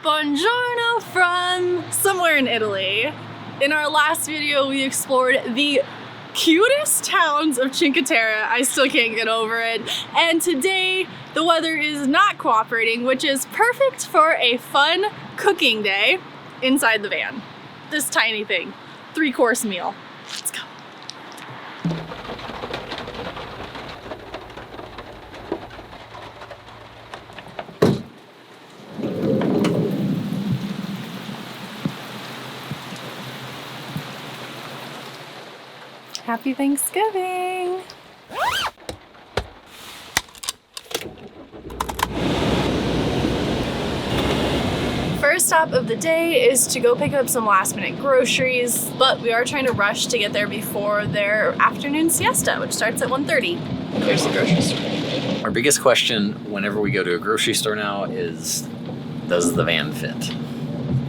Buongiorno from somewhere in Italy. In our last video, we explored the cutest towns of Cinque Terre. I still can't get over it. And today, the weather is not cooperating, which is perfect for a fun cooking day inside the van. This tiny thing, 3-course meal. Let's go. Happy Thanksgiving! First stop of the day is to go pick up some last minute groceries, but we are trying to rush to get there before their afternoon siesta, which starts at 1:30. There's the grocery store. Our biggest question whenever we go to a grocery store now is, does the van fit?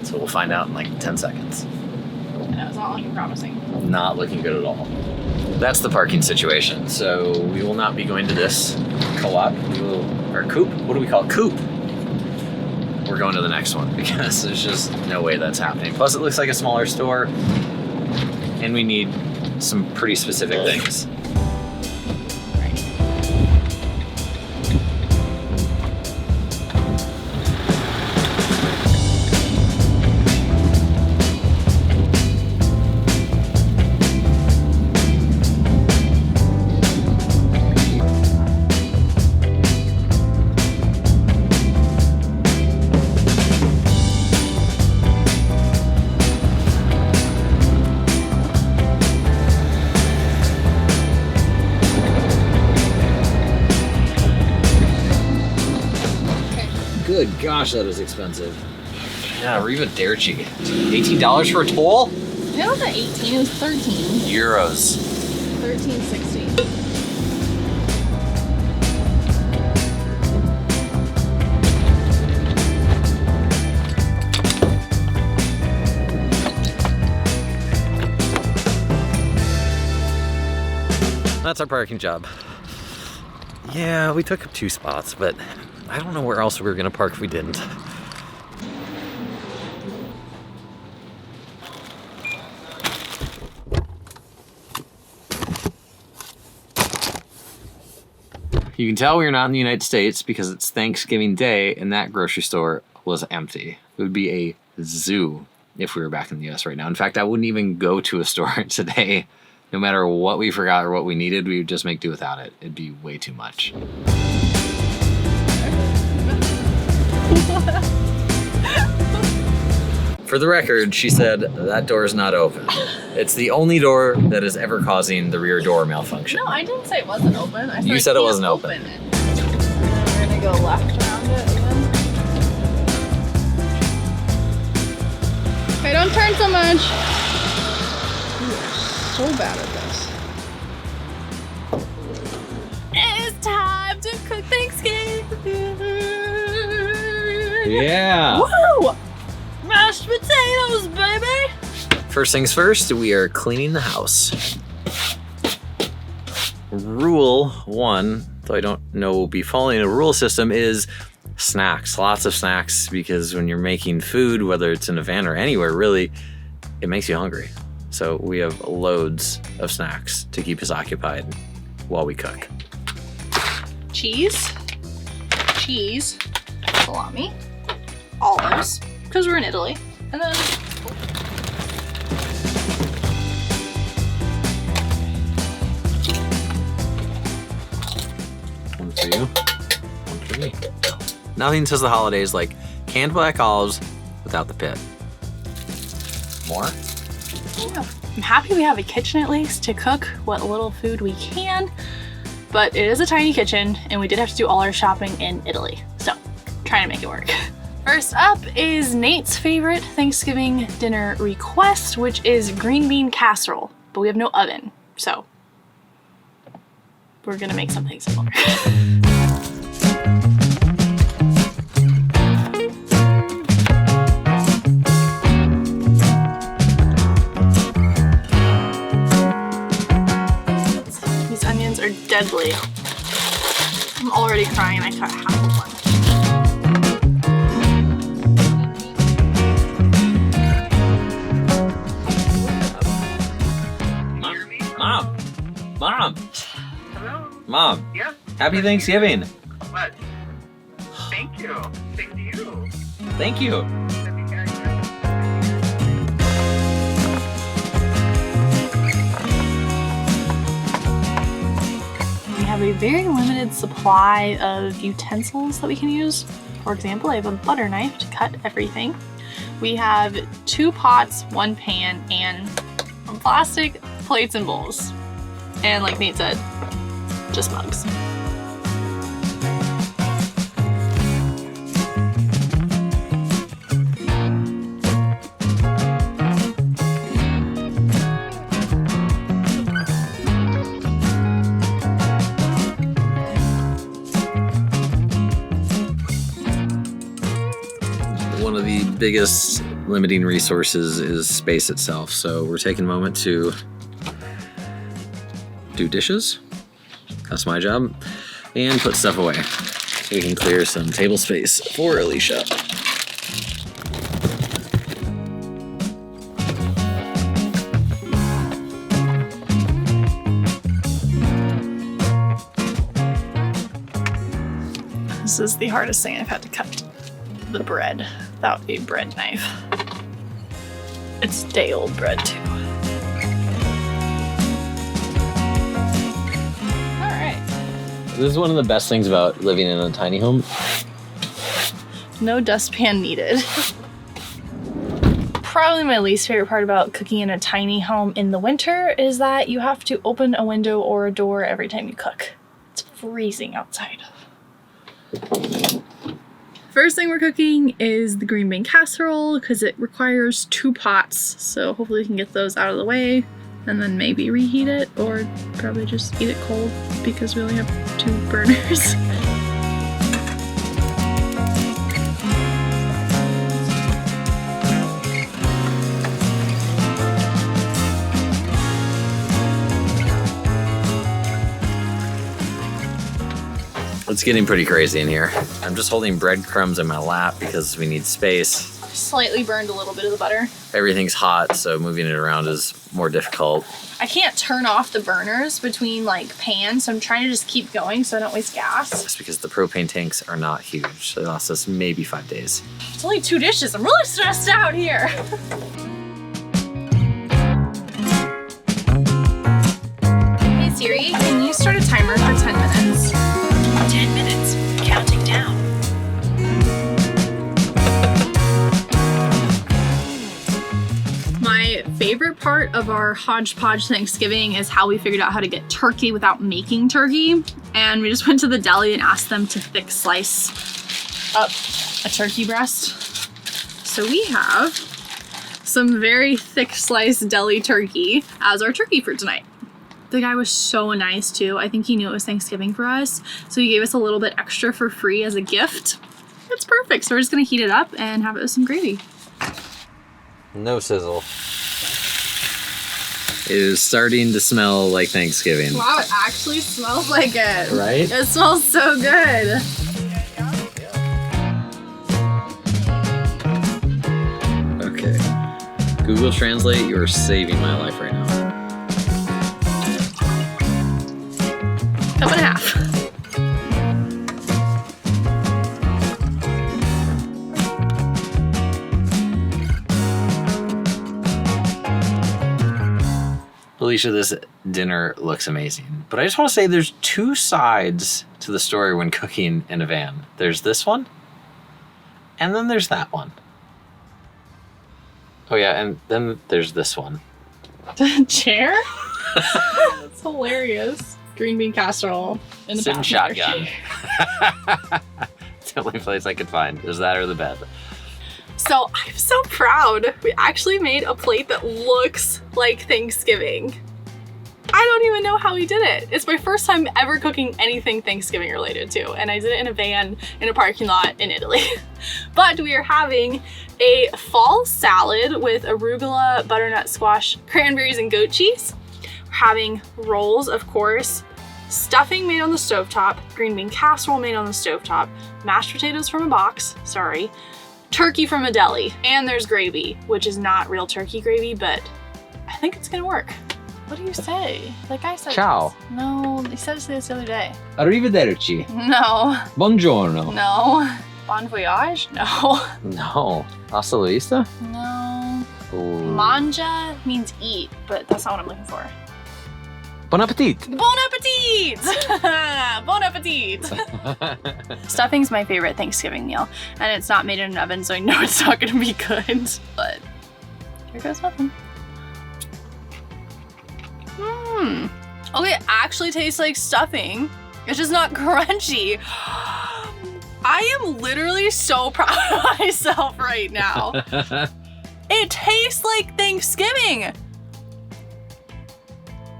So we'll find out in like 10 seconds. And it's not looking promising. Not looking good at all. That's the parking situation. So we will not be going to this co-op. Or coop? What do we call it? Coop. We're going to the next one because there's just no way that's happening. Plus it looks like a smaller store and we need some pretty specific things. Good gosh, that is expensive. Yeah, Riva Derci. $18 for a toll? It wasn't 18, it was 13. Euros. 13.60. That's our parking job. Yeah, we took up 2 spots, but I don't know where else we were gonna park if we didn't. You can tell we're not in the United States because it's Thanksgiving Day and that grocery store was empty. It would be a zoo if we were back in the US right now. In fact, I wouldn't even go to a store today. No matter what we forgot or what we needed, we would just make do without it. It'd be way too much. For the record, she said that door is not open. It's the only door that is ever causing the rear door malfunction. No, I didn't say it wasn't open. I said You said it wasn't open. It. And then we're gonna go left around it again. Okay, don't turn so much. You are so bad at this. It's time to cook Thanksgiving. Yeah. Woo! Mashed potatoes, baby! First things first, we are cleaning the house. Rule 1, though I don't know we'll be following a rule system, is snacks. Lots of snacks, because when you're making food, whether it's in a van or anywhere, really, it makes you hungry. So we have loads of snacks to keep us occupied while we cook. Cheese, salami, olives, because we're in Italy, and then one for you, one for me. Nothing says the holidays like canned black olives without the pit. More? Yeah. I'm happy we have a kitchen at least to cook what little food we can, but it is a tiny kitchen and we did have to do all our shopping in Italy, so trying to make it work. First up is Nate's favorite Thanksgiving dinner request, which is green bean casserole, but we have no oven, so we're gonna make something similar. These onions are deadly. I'm already crying. I cut half of one. Mom. Yeah. Happy Thanksgiving. What? Thank you. Same to you. Thank you. Happy Thanksgiving. We have a very limited supply of utensils that we can use. For example, I have a butter knife to cut everything. We have 2 pots, 1 pan, and some plastic plates and bowls. And like Nate said, just mugs. One of the biggest limiting resources is space itself. So we're taking a moment to do dishes. That's my job. And put stuff away so we can clear some table space for Alicia. This is the hardest thing I've had to cut the bread without a bread knife. It's day old bread too. Alright. This is one of the best things about living in a tiny home. No dustpan needed. Probably my least favorite part about cooking in a tiny home in the winter is that you have to open a window or a door every time you cook. It's freezing outside. First thing we're cooking is the green bean casserole because it requires 2 pots. So hopefully we can get those out of the way and then maybe reheat it, or probably just eat it cold because we only have 2 burners. It's getting pretty crazy in here. I'm just holding breadcrumbs in my lap because we need space. Slightly burned a little bit of the butter. Everything's hot, so moving it around is more difficult. I can't turn off the burners between like pans, so I'm trying to just keep going so I don't waste gas. That's because the propane tanks are not huge. They last us maybe 5 days. It's only 2 dishes. I'm really stressed out here. Hey Siri, can you start a timer for 10 minutes? 10 minutes. Counting down. My favorite part of our hodgepodge Thanksgiving is how we figured out how to get turkey without making turkey. And we just went to the deli and asked them to thick slice up a turkey breast. So we have some very thick sliced deli turkey as our turkey for tonight. The guy was so nice too. I think he knew it was Thanksgiving for us, so he gave us a little bit extra for free as a gift. It's perfect. So we're just gonna heat it up and have it with some gravy. No sizzle. It is starting to smell like Thanksgiving. Wow, it actually smells like it. Right? It smells so good. Okay. Google Translate, you are saving my life right now. Cup and a half. Alicia, this dinner looks amazing. But I just want to say there's 2 sides to the story when cooking in a van. There's this one, and then there's that one. Oh yeah, and then there's this one. Chair? That's hilarious. Green bean casserole in the Sitting passenger shotgun. seat. It's the only place I could find. There's that or the bed. So I'm so proud. We actually made a plate that looks like Thanksgiving. I don't even know how we did it. It's my first time ever cooking anything Thanksgiving related to, and I did it in a van in a parking lot in Italy. But we are having a fall salad with arugula, butternut squash, cranberries, and goat cheese. We're having rolls, of course, stuffing made on the stovetop, green bean casserole made on the stovetop, mashed potatoes from a box, sorry, turkey from a deli, and there's gravy, which is not real turkey gravy, but I think it's gonna work. What do you say? That guy said Ciao. this. No, he said this the other day. Arrivederci. No. Buongiorno. No. Bon voyage? No. No. Hasta la vista? No. Ooh. Manja means eat, but that's not what I'm looking for. Bon appetit. Bon appetit! Bon appetit! Stuffing's my favorite Thanksgiving meal, and it's not made in an oven, so I know it's not gonna be good. But here goes nothing. Okay, it actually tastes like stuffing. It's just not crunchy. I am literally so proud of myself right now. It tastes like Thanksgiving.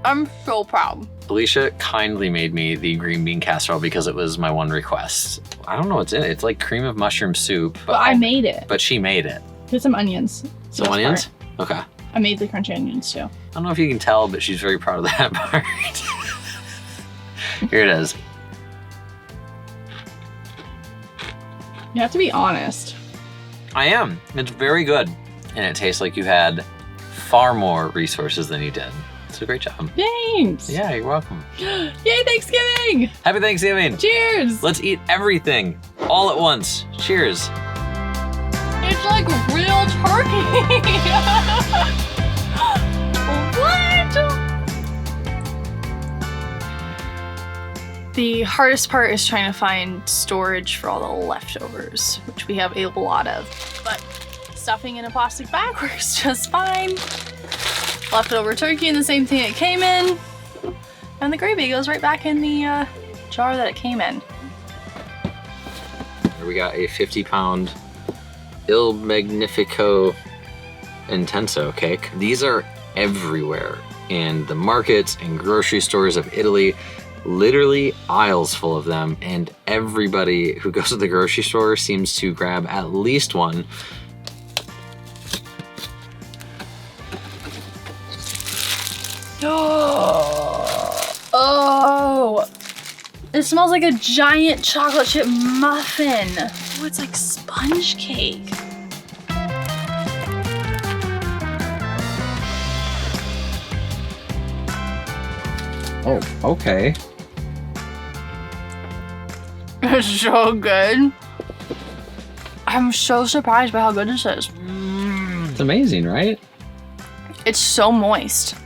I'm so proud. Alicia kindly made me the green bean casserole because it was my one request. I don't know what's in it. It's like cream of mushroom soup. But I made it. But she made it. Put some onions. Some onions? Okay. I made the crunchy onions too. I don't know if you can tell, but she's very proud of that part. Here it is. You have to be honest. I am. It's very good. And it tastes like you had far more resources than you did. So great job. Thanks. Yeah, you're welcome. Yay, Thanksgiving. Happy Thanksgiving. Cheers. Let's eat everything all at once. Cheers. It's like real turkey. What? The hardest part is trying to find storage for all the leftovers, which we have a lot of. But stuffing in a plastic bag works just fine. Leftover turkey in the same thing it came in. And the gravy goes right back in the jar that it came in. Here we got a 50-pound Il Magnifico Intenso cake. These are everywhere in the markets and grocery stores of Italy. Literally aisles full of them, and everybody who goes to the grocery store seems to grab at least one. Oh, it smells like a giant chocolate chip muffin. Oh, it's like sponge cake. Oh, okay. It's so good. I'm so surprised by how good this is. It's amazing, right? It's so moist.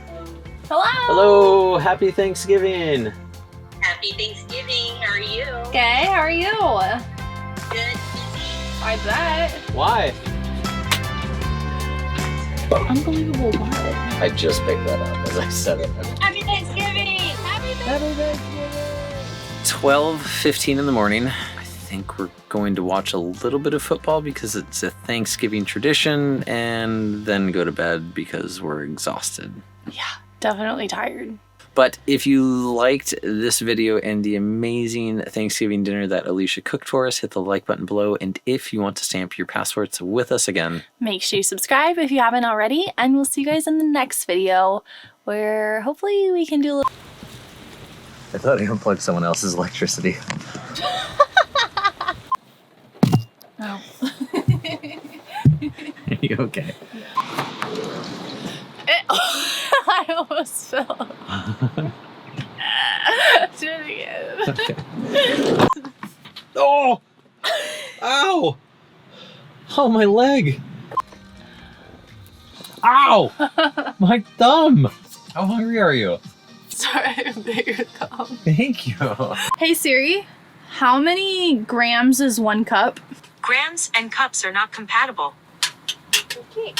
Hello. Hello, happy Thanksgiving. Happy Thanksgiving. How are you? Okay, how are you? Good. I bet. Why? Unbelievable what? I just picked that up as I said it. Happy Thanksgiving. Happy Thanksgiving. 12:15 in the morning. I think we're going to watch a little bit of football because it's a Thanksgiving tradition, and then go to bed because we're exhausted. Yeah, definitely tired. But if you liked this video and the amazing Thanksgiving dinner that Alicia cooked for us, hit the like button below. And if you want to stamp your passports with us again, make sure you subscribe if you haven't already, and we'll see you guys in the next video where hopefully we can do a little... I thought I unplugged someone else's electricity. Oh. Are you okay? I almost fell. Do it again. Okay. Oh! Ow! Oh, my leg! Ow! My thumb! How hungry are you? Sorry, bigger thumb. Thank you. Hey Siri, how many grams is 1 cup? Grams and cups are not compatible. Okay.